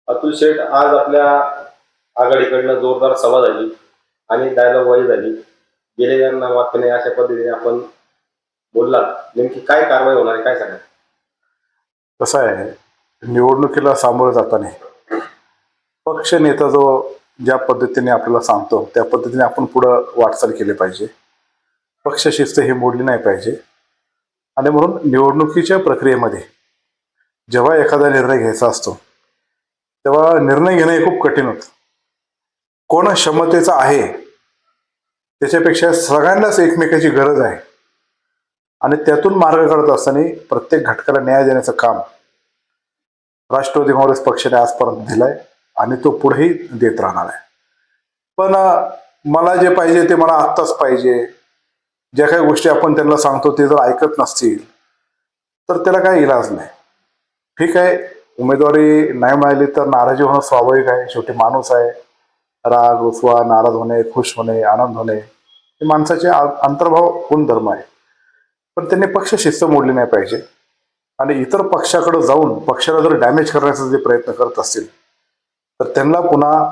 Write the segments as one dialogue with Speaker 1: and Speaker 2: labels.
Speaker 1: अतुल शेठ, आज आपल्या आघाडीकडनं जोरदार सभा झाली आणि डायलॉग वाईज झाली. गेलेल्यांना वाक्य नाही अशा पद्धतीने आपण बोलला. नेमकी काय कारवाई होणार आहे, काय सांगा?
Speaker 2: कसं आहे, निवडणुकीला सामोरं जाताना पक्ष नेता जो ज्या पद्धतीने आपल्याला सांगतो त्या पद्धतीने आपण पुढं वाटचाल केली पाहिजे. पक्ष शिस्त ही मोडली नाही पाहिजे. आणि म्हणून निवडणुकीच्या प्रक्रियेमध्ये जेव्हा एखादा निर्णय घ्यायचा असतो तेव्हा निर्णय घेणं हे खूप कठीण होतं. कोण क्षमतेचा आहे त्याच्यापेक्षा सगळ्यांनाच एकमेकाची गरज आहे आणि त्यातून मार्ग काढत असताना प्रत्येक घटकाला न्याय देण्याचं काम राष्ट्रवादी काँग्रेस पक्षाने आजपर्यंत दिलाय आणि तो पुढेही देत राहणार आहे. पण मला जे पाहिजे ते मला आत्ताच पाहिजे, ज्या काही गोष्टी आपण त्यांना सांगतो ते जर ऐकत नसतील तर त्याला काही इलाज नाही. ठीक आहे, उमेदवारी नाही मिळाली तर नाराजी होणं स्वाभाविक आहे. शेवटी माणूस आहे. राग, रुसवा, नाराज होणे, खुश होणे, आनंद होणे हे माणसाचे अंतर्भाव गुणधर्म आहे. पण त्यांनी पक्ष शिस्त मोडली नाही पाहिजे आणि इतर पक्षाकडे जाऊन पक्षाला जर डॅमेज करण्याचा जे प्रयत्न करत असतील तर त्यांना पुन्हा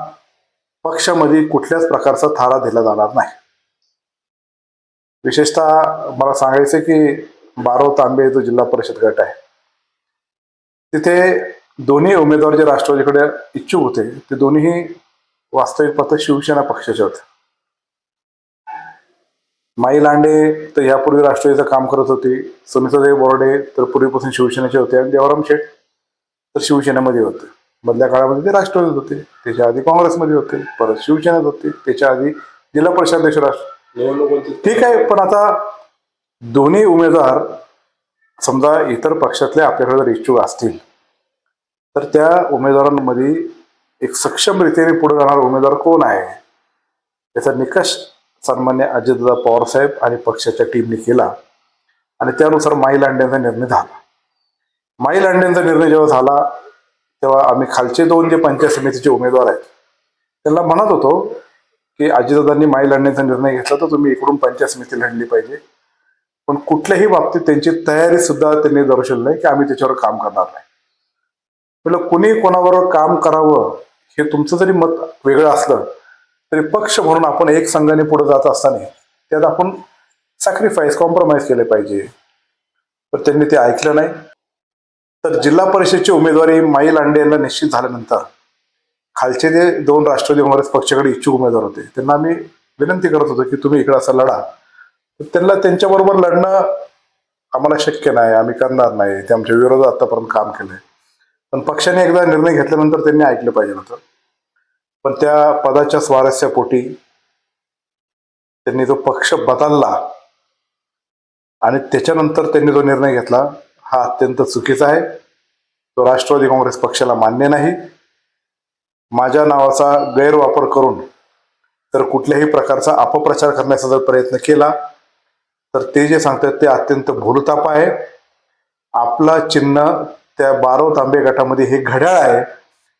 Speaker 2: पक्षामध्ये कुठल्याच प्रकारचा थारा दिला जाणार नाही. विशेषतः मला सांगायचं की बारो तांबे जो जिल्हा परिषद गट आहे तिथे दोन्ही उमेदवार जे राष्ट्रवादीकडे इच्छुक होते ते दोन्हीही वास्तविक पाहता शिवसेना पक्षाचे होते. माई लांडे तर यापूर्वी राष्ट्रवादीचं काम करत होती, सुनीतादेवी बोर्डे तर पूर्वीपासून शिवसेनेचे होते आणि देवराम शेठ तर शिवसेनेमध्ये होते. मधल्या काळामध्ये ते राष्ट्रवादीत होते, त्याच्या आधी काँग्रेसमध्ये होते, परत शिवसेनेत होते, त्याच्या आधी जिल्हा परिषद अध्यक्ष राष्ट्र. ठीक आहे, पण आता दोन्ही उमेदवार समजा इतर पक्षातले आपल्याकडे जर इच्छुक असतील तर त्या उमेदवारांमध्ये एक सक्षम रीतीने पुढे जाणारा उमेदवार कोण आहे याचा निकष सन्मान्य अजितदादा पवार साहेब आणि पक्षाच्या टीमने केला आणि त्यानुसार माई लांडेंचा निर्णय झाला. माई लांडेंचा निर्णय जेव्हा झाला तेव्हा आम्ही खालचे दोन जे पंचायत समितीचे उमेदवार आहेत त्यांना म्हणत होतो की अजितदादांनी माई लांडेंचा निर्णय घेतला तर तुम्ही इकडून पंचायत समिती लढली पाहिजे. पण कुठल्याही बाबतीत त्यांची तयारी सुद्धा त्यांनी दर्शवली नाही की आम्ही त्याच्यावर काम करणार नाही. म्हटलं कुणी कोणाबरोबर काम करावं हे तुमचं जरी मत वेगळं असलं तरी पक्ष म्हणून आपण एक संघाने पुढे जात असताना त्यात आपण सॅक्रिफाईस कॉम्प्रोमाइज केले पाहिजे. पण त्यांनी ते ऐकलं नाही. तर जिल्हा परिषदची उमेदवारी माई लांडे यांना निश्चित झाल्यानंतर खालचे जे दोन राष्ट्रवादी काँग्रेस पक्षाकडे इच्छुक उमेदवार होते त्यांना आम्ही विनंती करत होतो की तुम्ही इकडे असं लढा. तर त्यांना त्यांच्याबरोबर लढणं आम्हाला शक्य नाही, आम्ही करणार नाही, ते आमच्या विरोधात आतापर्यंत काम केलंय. पण पक्षाने एकदा निर्णय घेतल्यानंतर त्यांनी ऐकलं पाहिजे होतं. पण त्या पदाच्या स्वारस्यापोटी त्यांनी तो पक्ष बदलला आणि त्याच्यानंतर त्यांनी जो निर्णय घेतला हा अत्यंत चुकीचा आहे. तो राष्ट्रवादी काँग्रेस पक्षाला मान्य नाही. माझ्या नावाचा गैरवापर करून तर कुठल्याही प्रकारचा अपप्रचार करण्याचा जर प्रयत्न केला तर ते जे सांगतात ते अत्यंत भूलथाप आहे. आपला चिन्ह त्या बारो तांबे गटामध्ये हे घड्याळ आहे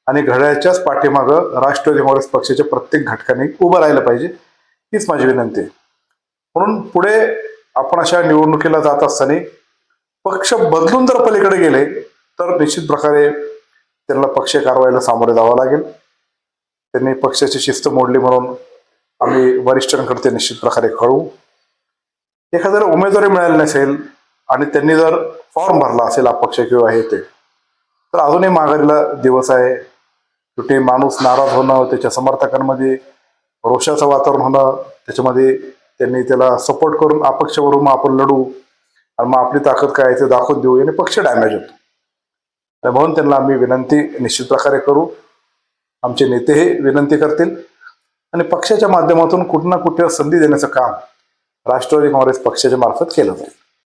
Speaker 2: आणि घड्याळाच्याच पाठीमागं राष्ट्रवादी काँग्रेस पक्षाच्या प्रत्येक घटकाने उभं राहिलं पाहिजे, हीच माझी विनंती आहे. म्हणून पुढे आपण अशा निवडणुकीला जात असताना पक्ष बदलून जर पलीकडे गेले तर निश्चित प्रकारे त्यांना पक्ष कारवाईला सामोरे जावं लागेल. त्यांनी पक्षाची शिस्त मोडली म्हणून आम्ही वरिष्ठांकडे ते निश्चित प्रकारे कळवू. एखाद्याला उमेदवारी मिळाली नसेल आणि त्यांनी जर फॉर्म भरला असेल अपक्ष किंवा हे ते तर अजूनही माघारीला दिवस आहे. शेवटी माणूस नाराज होणं, त्याच्या समर्थकांमध्ये रोषाचं वातावरण होणं, त्याच्यामध्ये त्यांनी त्याला सपोर्ट करून अपक्षवरून आपण लढू आणि मग आपली ताकद काय ते दाखवून देऊ याने पक्ष डॅमेज होतो. म्हणून त्यांना आम्ही विनंती निश्चित प्रकारे करू. आमचे नेतेही विनंती करतील आणि पक्षाच्या माध्यमातून कुठं ना कुठे संधी देण्याचं काम राष्ट्रवादी काँग्रेस पक्षाच्या मार्फत केलं जाईल.